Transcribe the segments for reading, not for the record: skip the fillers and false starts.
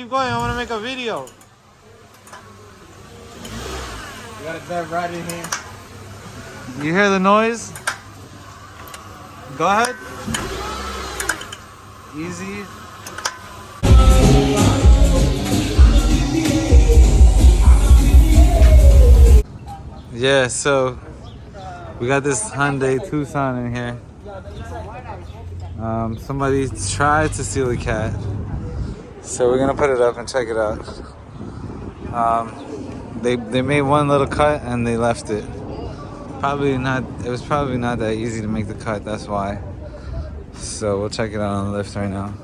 keep going. I want to make a video. You gotta dive right in here. You hear the noise? Go ahead. Easy. Yeah, so we got this Hyundai Tucson in here. Somebody tried to steal a cat, so we're gonna put it up and check it out. They made one little cut and they left it. It was probably not that easy to make the cut, that's why. So we'll check it out on the lift right now.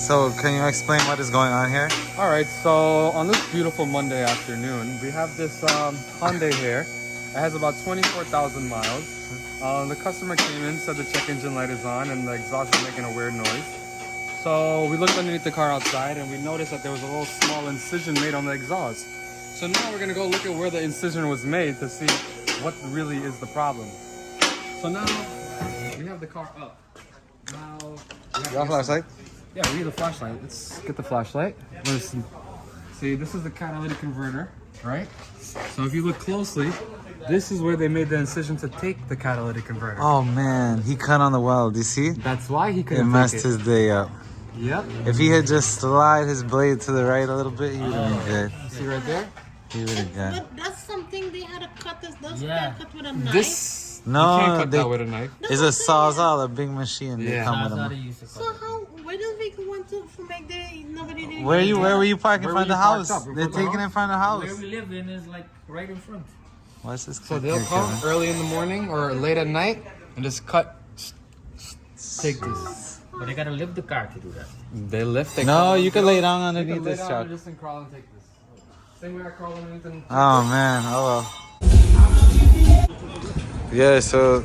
So can you explain what is going on here? All right, so on this beautiful Monday afternoon, we have this Hyundai here. It has about 24,000 miles. The customer came in, said the check engine light is on and the exhaust is making a weird noise. So we looked underneath the car outside and we noticed that there was a little small incision made on the exhaust. So now we're gonna go look at where the incision was made to see what really is the problem. So now we have the car up. Now You have a flashlight? yeah, we need a flashlight. Let's get the flashlight. See, this is the catalytic converter, right? So if you look closely, this is where they made the incision to take the catalytic converter. Oh man, he cut on the weld, you see? That's why he It couldn't messed take it. his day up. Yep. If he had just slide his blade to the right a little bit, he would have been good. See right there? He would have got. But that's something they had to cut this. That's Yeah. cut with a knife. This No, you can't cut they- that with a knife. It's a Sawzall, a big machine. They Yeah. come That's with how them. they used to So cut it. how? Where does vehicle want to make the nobody did? Where were you parking in Where front of the were you parked house? up? In They're front of the taking it in front of the Where house. we live in is like right in front. What's this? So they'll come early in the morning or late at night and just cut. Take this. But they gotta lift the car to do that. They lift. They No, crawl, you can lay down you underneath can lay this down truck. and just crawl and take this. Same way I crawl underneath and Oh man, oh well. Yeah, so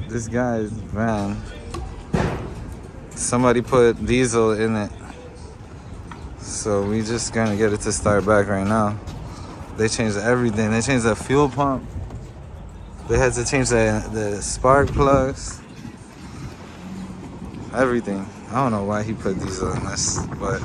this guy's van, somebody put diesel in it. So we just gonna get it to start back right now. They changed everything. They changed the fuel pump. They had to change the spark plugs. Everything. I don't know why he put diesel in this, but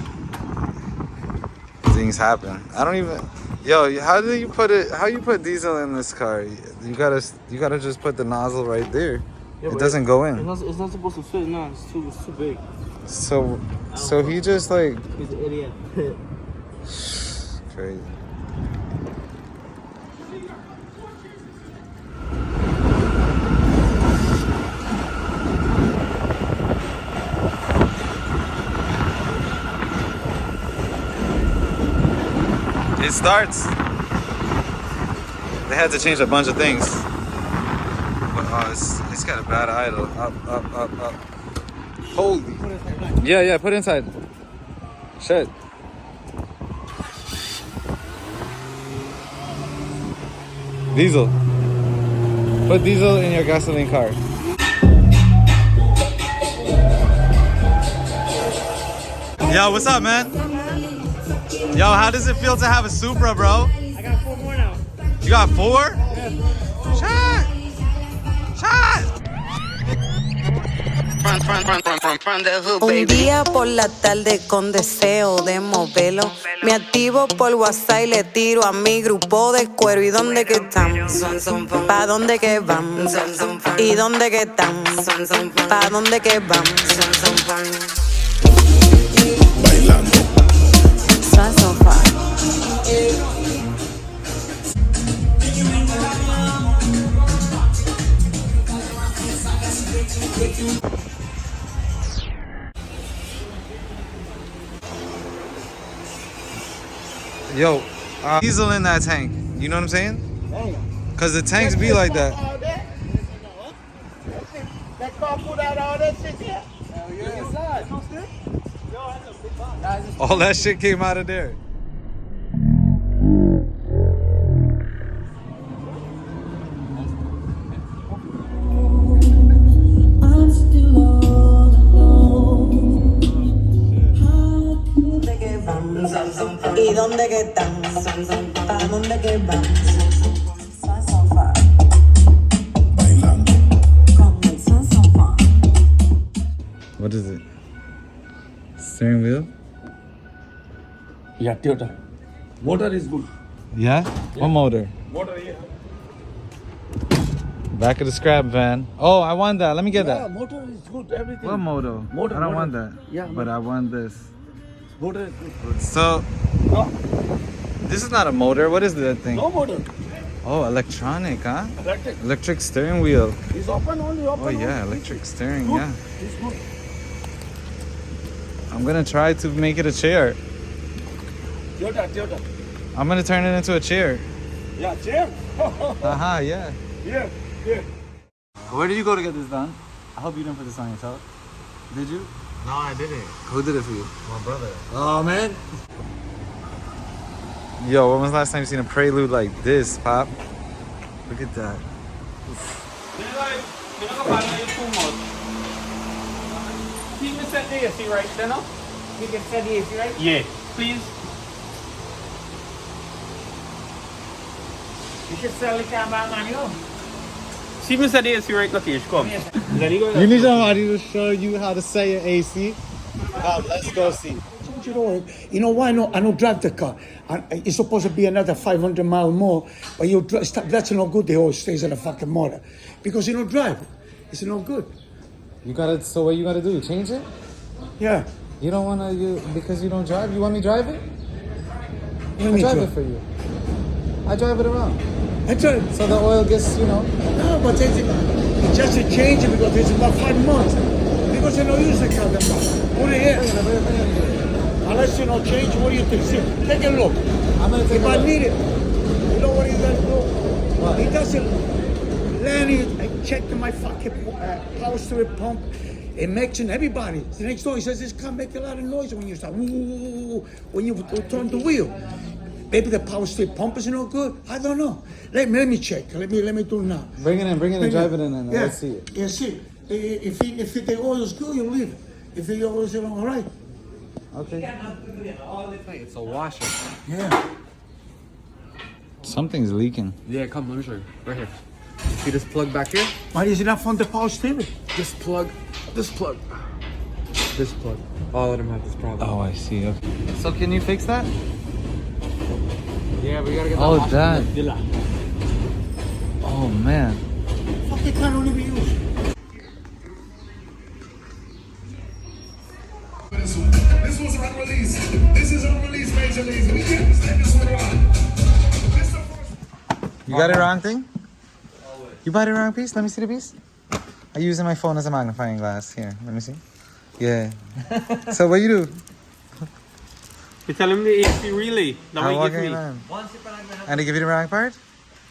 things happen. I don't even. Yo, how do you put it? How you put diesel in this car? You gotta just put the nozzle right there. Yeah, It doesn't go It's in. not supposed to fit. No, it's too big. So he just like He's an idiot. crazy. It starts. They had to change a bunch of things. But it's got a bad idle. Up. Holy. Yeah, put it inside. Shit. Diesel. Put diesel in your gasoline car. Yo, what's up, man? Yo, how does it feel to have a Supra, bro? I got 4 more now. You got 4? Shot! Un día por la tarde con deseo de moverlo, me activo por WhatsApp y le tiro a mi grupo de cuero. ¿Y dónde que están? ¿Pa' dónde que van? ¿Y dónde que están? ¿Pa' dónde que van? Bailando. Sofá. Yo, diesel in that tank. You know what I'm saying? Cause the tanks be like that. That car pulled out all that shit here. Hell yeah. All that shit came out of there. ¿Y dónde que están? ¿Pa' dónde que van? What is it? Steering wheel? Yeah, Toyota. Motor is good. Yeah? What motor? Motor, yeah. Back of the scrap van. Oh, I want that. Let me get Yeah, that. motor is good. Everything. What motor? Motor, I don't motor. want that. Yeah, but I want this. Motor is good. So, this is not a motor. What is that thing? No motor. Oh, electronic, huh? Electric. Electric steering wheel. It's open only. Open. Oh yeah, only. electric steering. Good. Yeah. It's good. I'm gonna try to make it a chair. Toyota. I'm gonna turn it into a chair. Yeah, chair. Haha, yeah. Yeah, yeah. Where did you go to get this done? I hope you didn't put this on yourself. Did you? No, I didn't. Who did it for you? My brother. Oh man. Yo, when was the last time you seen a prelude like this, Pop? Look at that. Can you set the AC right there now? You can set the AC, right? Yeah, please. You should sell the camera manual. See me set the AC right now, Kish. Come. You need somebody to show you how to say an AC. Let's go see. You know why I don't drive the car? It's supposed to be another 500 miles more, but that's no good. The whole stays in the fucking motor because you don't drive. It's no good. You gotta. So what you gotta do? Change it? Yeah. You don't wanna. Because you don't drive. You want me to drive it? Let I me drive it for you. I drive it around. I drive. So the oil gets, No, but it's just a change it because it's about 5 months. Because I don't use the car that much. Put it here. Unless you don't change, what do you think? See, take a look. I'm gonna take If a I look. need it, you know what he's gonna do? What? He doesn't. Lenny, I checked my fucking power steering pump. It makes in everybody. The next door, he says this car make a lot of noise when you start. When you turn the wheel. Maybe the power steering pump is no good. I don't know. Let me check. Let me do it now. Bring it in, drive it in, and Yeah. let's see it. Yeah, see. If the oil is good, you leave it. If the oil is all right. Okay. It's a washer. Yeah. Something's leaking. Yeah, come, let me show you. Right here. See this plug back here? Why is it not from the power steering? This plug. This plug. This plug. All of them have this problem. Oh, I see. Okay. So can you fix that? Yeah, we gotta get that Oh, washer. that. Oh man. Fucking car don't even use. This was unreleased. This is unreleased, Major League. We can't send this one around. This the first. You got it wrong thing? You bought the wrong piece? Let me see the piece. I'm using my phone as a magnifying glass. Here, let me see. Yeah. So what you do? You tell him the AC relay. That I'm way walking give me. around. And they give you the wrong part?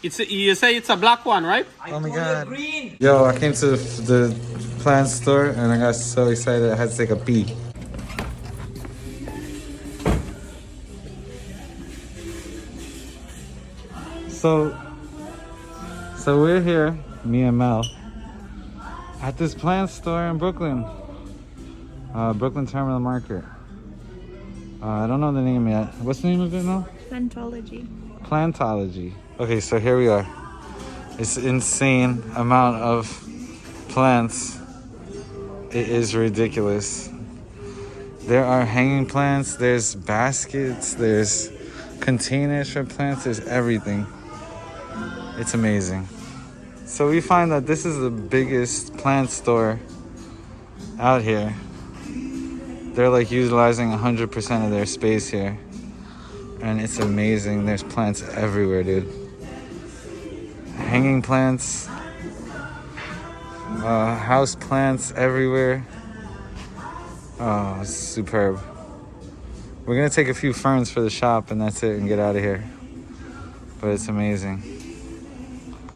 You say it's a black one, right? Oh my god. Yo, I came to the plant store and I got so excited I had to take a pee. So we're here, me and Mel, at this plant store in Brooklyn. Brooklyn Terminal Market. I don't know the name yet. What's the name of it now? Plantology. Plantology. Okay, so here we are. It's insane amount of plants. It is ridiculous. There are hanging plants, there's baskets, there's containers for plants, there's everything. It's amazing. So we find that this is the biggest plant store out here. They're like utilizing 100% of their space here. And it's amazing. There's plants everywhere, dude. Hanging plants, house plants everywhere. Oh, it's superb. We're gonna take a few ferns for the shop and that's it and get out of here. But it's amazing.